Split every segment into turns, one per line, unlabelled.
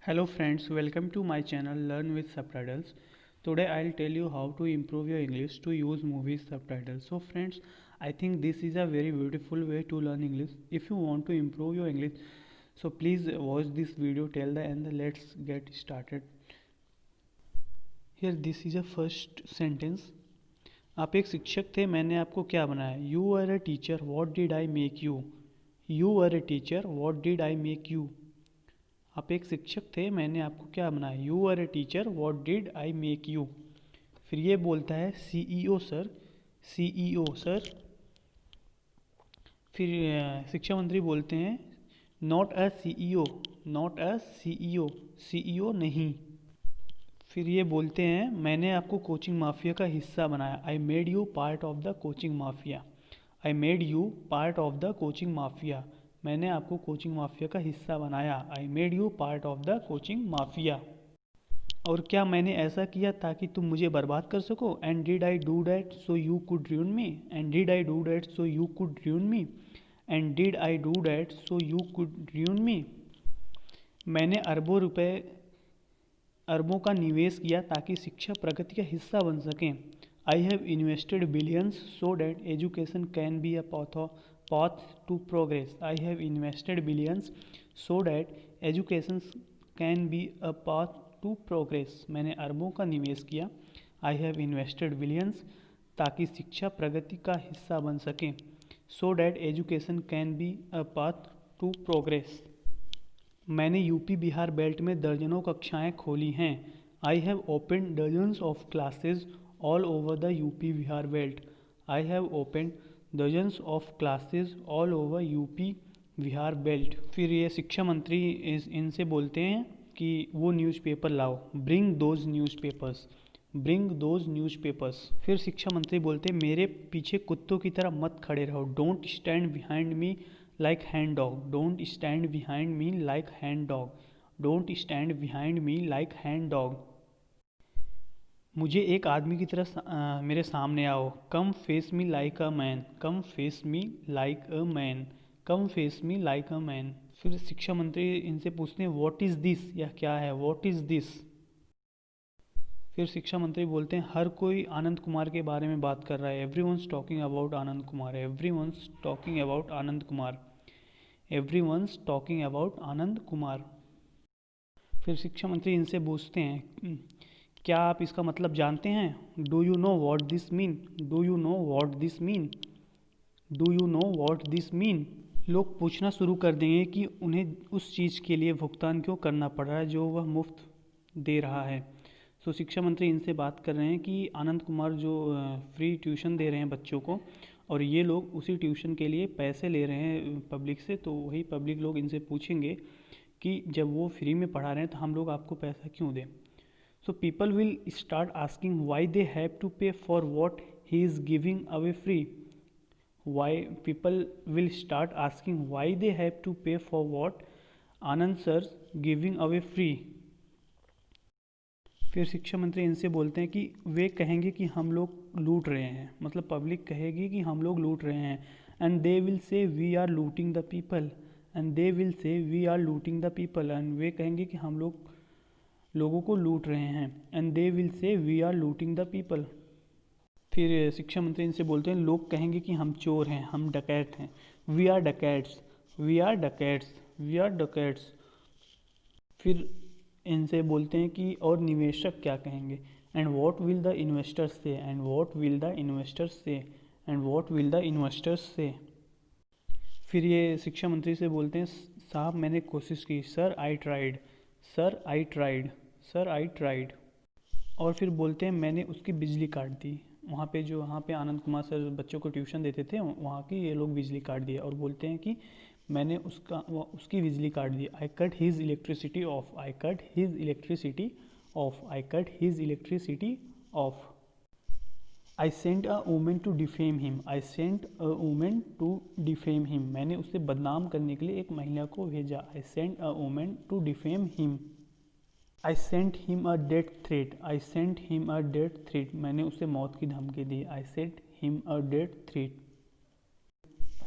Hello friends, welcome to my channel Learn with Subtitles. Today I'll tell you how to improve your English to use movies subtitles. So friends, I think this is a very beautiful way to learn English. If you want to improve your English, so please watch this video till the end. Let's get started. Here this is a first sentence. आप एक शिक्षक थे, मैंने आपको क्या बनाया? You are a teacher, what did I make you? You are a teacher, what did I make you? आप एक शिक्षक थे, मैंने आपको क्या बनाया? You are a teacher, what did I make you? फिर ये बोलता है सीईओ सर, सीईओ सर। फिर शिक्षा मंत्री बोलते हैं not a CEO, not a CEO, CEO नहीं। फिर ये बोलते हैं मैंने आपको कोचिंग माफिया का हिस्सा बनाया। I made you part of the coaching mafia, I made you part of the coaching mafia. मैंने आपको कोचिंग माफिया का हिस्सा बनाया। I made you part of the coaching mafia. और क्या मैंने ऐसा किया ताकि तुम मुझे बर्बाद कर सको? And did I do that so you could ruin me, and did I do that so you could ruin me, and did I do that so you could ruin me. मैंने अरबों का निवेश किया ताकि शिक्षा प्रगति का हिस्सा बन सकें। I have invested billions so that education can be a path to progress. I have invested billions so that education can be a path to progress. मैंने अरबों का निवेश किया। I have invested billions ताकि शिक्षा प्रगति का हिस्सा बन सके। So that education can be a path to progress. मैंने यूपी बिहार बेल्ट में दर्जनों कक्षाएं खोली हैं। I have open dozens of classes all over the UP Bihar belt. I have open dozens of classes all over UP Bihar belt. फिर ये शिक्षा मंत्री इनसे बोलते हैं कि वो न्यूज़पेपर लाओ। Bring those newspapers, bring those newspapers. फिर शिक्षा मंत्री बोलते हैं मेरे पीछे कुत्तों की तरह मत खड़े रहो। Don't stand behind me like hand dog, don't stand behind me like hand dog, don't stand behind me like hand dog. मुझे एक आदमी की तरह मेरे सामने आओ। Come face me like a man, come face me like a man, come face me like a man. फिर शिक्षा मंत्री इनसे पूछते हैं व्हाट इज़ दिस, यह क्या है? What is this. फिर शिक्षा मंत्री बोलते हैं हर कोई आनंद कुमार के बारे में बात कर रहा है। Everyone's talking about Anand Kumar, everyone's talking about Anand Kumar, everyone's talking about Anand Kumar. फिर शिक्षा मंत्री इनसे पूछते हैं क्या आप इसका मतलब जानते हैं? Do you know what this mean, do you know what this mean, do you know what this mean. लोग पूछना शुरू कर देंगे कि उन्हें उस चीज़ के लिए भुगतान क्यों करना पड़ रहा है जो वह मुफ्त दे रहा है। तो शिक्षा मंत्री इनसे बात कर रहे हैं कि आनंद कुमार जो फ्री ट्यूशन दे रहे हैं बच्चों को, और ये लोग उसी ट्यूशन के लिए पैसे ले रहे हैं पब्लिक से। तो वही पब्लिक लोग इनसे पूछेंगे कि जब वो फ्री में पढ़ा रहे हैं तो हम लोग आपको पैसा क्यों दें? So people will start asking why they have to pay for what he is giving away free. Why people will start asking why they have to pay for what Anand sir giving away free. फिर शिक्षा मंत्री इनसे बोलते हैं कि वे कहेंगे कि हम लोग लूट रहे हैं, मतलब पब्लिक कहेगी कि हम लोग लूट रहे हैं। And they will say we are looting the people, and they will say we are looting the people, and वे कहेंगे कि हम लोग लोगों को लूट रहे हैं। And they will say we are looting the people. फिर शिक्षा मंत्री इनसे बोलते हैं लोग कहेंगे कि हम चोर हैं, हम डकैत हैं। We are dacoits, we are dacoits, we are dacoits. फिर इनसे बोलते हैं कि और निवेशक क्या कहेंगे? And what will the investors say, and what will the investors say, and what will the investors say. फिर ये शिक्षा मंत्री से बोलते हैं साहब मैंने कोशिश की। Sir I tried, sir I tried, sir I tried. और फिर बोलते हैं मैंने उसकी बिजली काट दी। वहाँ पे आनंद कुमार सर बच्चों को ट्यूशन देते थे, वहाँ की ये लोग बिजली काट दिए और बोलते हैं कि मैंने उसकी बिजली काट दी। I cut his electricity off, I cut his electricity off, I cut his electricity off. I sent a woman to defame him, I sent a woman to defame him. मैंने उसे बदनाम करने के लिए एक महिला को भेजा। I sent a woman to defame him. I sent him a death threat, I sent him a death threat. मैंने उसे मौत की धमकी दी। I sent him a death threat.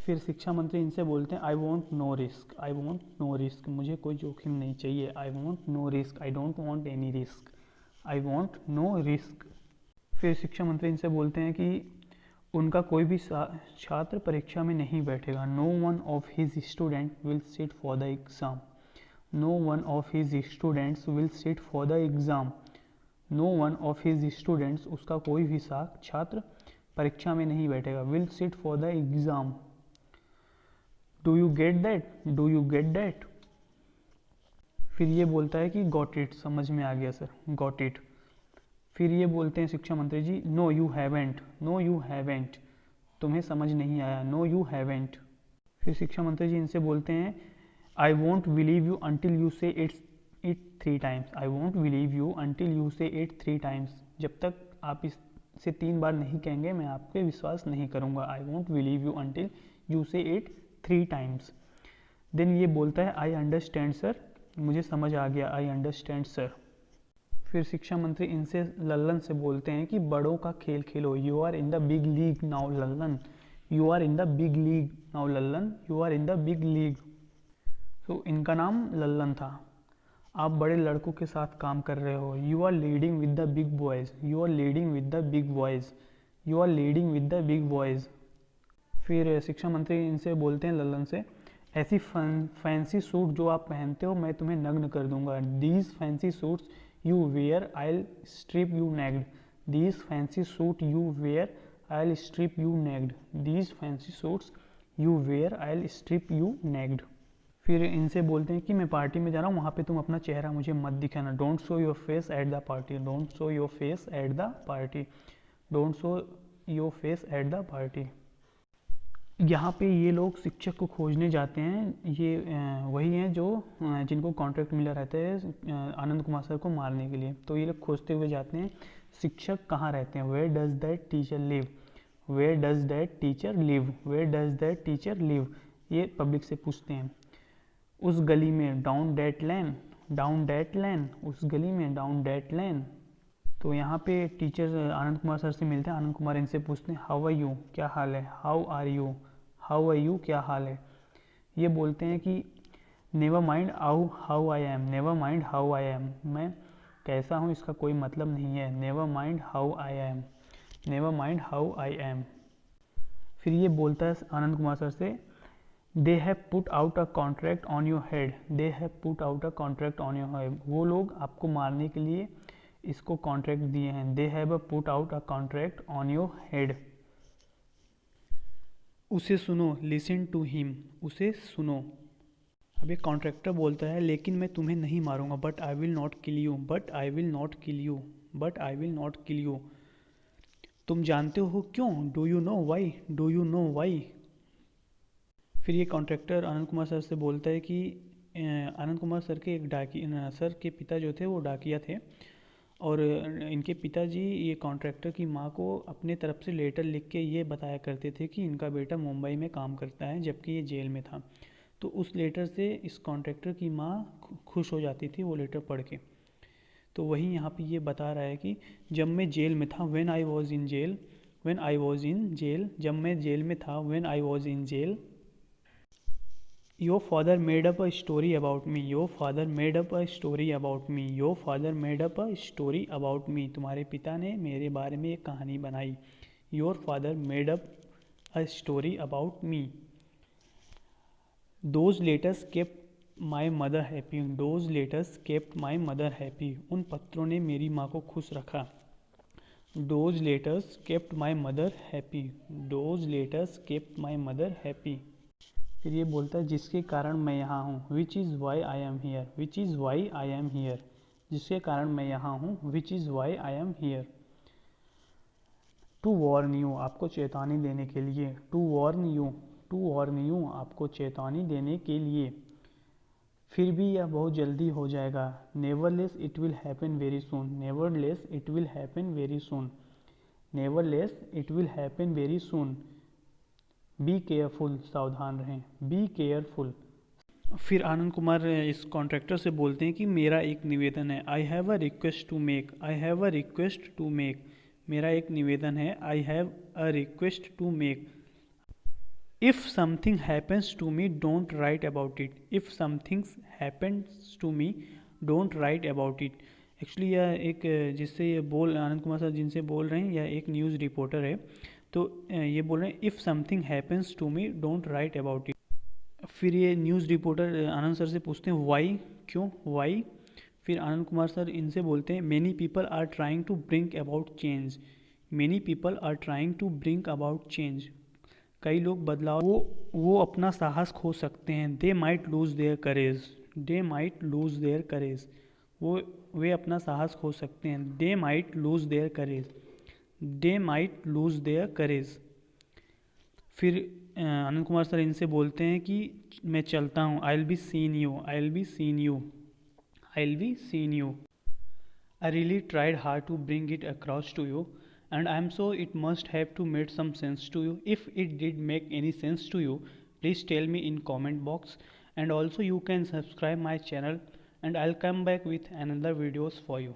फिर शिक्षा मंत्री इनसे बोलते हैं I want no risk, I want no risk, मुझे कोई जोखिम नहीं चाहिए, I want no risk, I don't want any risk, I want no risk. फिर शिक्षा मंत्री इनसे बोलते हैं कि उनका कोई भी छात्र परीक्षा में नहीं बैठेगा, no one of his student will sit for the exam, no one of his students will sit for the exam, no one of his students, उसका कोई भी छात्र परीक्षा में नहीं बैठेगा, will sit for the exam. Do you get that, do you get that. फिर ये बोलता है कि गॉट इट, समझ में आ गया सर, गॉट इट। फिर ये बोलते हैं शिक्षा मंत्री ji no you haven't, no you haven't, तुम्हें समझ नहीं आया, नो यू हैवेंट। फिर शिक्षा मंत्री जी इनसे बोलते हैं I won't believe you until you say it 3 times, I won't believe you until you say it 3 times, जब तक आप इसे 3 बार नहीं कहेंगे मैं आप पे विश्वास नहीं करूँगा, आई won't believe you until you say it 3 times. Then ये बोलता है आई अंडरस्टैंड सर, मुझे समझ आ गया, आई अंडरस्टैंड सर। फिर शिक्षा मंत्री इनसे लल्लन से बोलते हैं कि बड़ों का खेल खेलो, you are in the big league now Lallan, you are in the big league now Lallan, you are in the big league. तो इनका नाम लल्लन था। आप बड़े लड़कों के साथ काम कर रहे हो, you are leading with the big boys, you are leading with the big boys, you are leading with the big boys. फिर शिक्षा मंत्री इनसे बोलते हैं लल्लन से ऐसी फैंसी सूट जो आप पहनते हो मैं तुम्हें नग्न कर दूंगा, these fancy suits you wear I'll strip you naked, these fancy suit you wear I'll strip you naked, these fancy suits you wear I'll strip you naked। फिर इनसे बोलते हैं कि मैं पार्टी में जा रहा हूँ, वहाँ पे तुम अपना चेहरा मुझे मत दिखाना, don't show your face at the party, don't show your face at the party, don't show your face at the party. यहाँ पे ये लोग शिक्षक को खोजने जाते हैं, ये वही हैं जो जिनको कॉन्ट्रैक्ट मिला रहता है आनंद कुमार सर को मारने के लिए। तो ये लोग खोजते हुए जाते हैं शिक्षक कहाँ रहते हैं, where does that teacher live, where does that teacher live, where does that teacher live, ये पब्लिक से पूछते हैं। उस गली में, down that lane, down that lane, उस गली में, डाउन दैट लैन। तो यहाँ पे टीचर आनंद कुमार सर से मिलते हैं, आनंद कुमार इनसे पूछते हैं हाउ आर यू, क्या हाल है, how are you, how are you, क्या हाल है। ये बोलते हैं कि never mind how I am, never mind how I am, मैं कैसा हूँ इसका कोई मतलब नहीं है, never mind how I am, never mind how I am. फिर ये बोलता है आनंद कुमार सर से they have put out a contract on your head, they have put out a contract on your head, वो लोग आपको मारने के लिए इसको कॉन्ट्रैक्ट दिए हैं, दे have put out a contract on your head. उसे सुनो, लिसन टू हिम, उसे सुनो। अब एक कॉन्ट्रैक्टर बोलता है लेकिन मैं तुम्हें नहीं मारूंगा, but I will not kill you, but I will not kill you, but I will not kill you. तुम जानते हो क्यों, do you know why, do you know why. फिर ये कॉन्ट्रैक्टर आनंद कुमार सर से बोलता है कि आनंद कुमार सर के सर के पिता जो थे वो डाकिया थे, और इनके पिताजी ये कॉन्ट्रैक्टर की माँ को अपने तरफ से लेटर लिख के ये बताया करते थे कि इनका बेटा मुंबई में काम करता है जबकि ये जेल में था। तो उस लेटर से इस कॉन्ट्रैक्टर की माँ खुश हो जाती थी वो लेटर पढ़ के। तो वही यहाँ पे ये बता रहा है कि जब मैं जेल में था, when I was in jail, when I was in jail, जब मैं जेल में था, when I was in jail, Your father made up a story about me, your father made up a story about me, your father made up a story about me, तुम्हारे पिता ने मेरे बारे में एक कहानी बनाई, your father made up a story about me, those letters kept my mother happy, those letters kept my mother happy, उन पत्रों ने मेरी माँ को खुश रखा, those letters kept my mother happy, those letters kept my mother happy। फिर ये बोलता है जिसके कारण मैं यहाँ हूँ, which is why I am here, which is why I am here, जिसके कारण मैं यहाँ हूँ, which is why I am here. To warn you, आपको चेतावनी देने के लिए, to warn you, to warn you, आपको चेतावनी देने के लिए। फिर भी यह बहुत जल्दी हो जाएगा, nevertheless it will happen very soon, nevertheless it will happen very soon, nevertheless it will happen very soon. Be careful, सावधान रहें, बी केयरफुल। फिर आनंद कुमार इस कॉन्ट्रैक्टर से बोलते हैं कि मेरा एक निवेदन है, I have a request to make, I have a request to make, मेरा एक निवेदन है, I have a request to make. If something happens to me don't write about it, if something happens to me don't write about it. Actually यह एक जिससे ये आनंद Kumar sir जिनसे बोल रहे हैं, यह एक न्यूज़ रिपोर्टर है। तो ये बोल रहे हैं if something happens to me don't write about it. फिर ये न्यूज़ रिपोर्टर आनंद सर से पूछते हैं वाई, क्यों, वाई। फिर आनंद कुमार सर इनसे बोलते हैं many people are trying to bring about change, many people are trying to bring about change. कई लोग बदलाव, वो अपना साहस खो सकते हैं। They might lose their courage, they might lose their courage, वे अपना साहस खो सकते हैं। They might lose their courage, they might lose their courage. फिर आनंद कुमार सर इनसे बोलते हैं कि मैं चलता हूँ। I will be seen you, I will be seen you, I will be seen you. I really tried hard to bring it across to you, and I am so it must have to made some sense to you. If it did make any sense to you, please tell me in comment box, and also you can subscribe my channel, and I'll come back with another videos for you.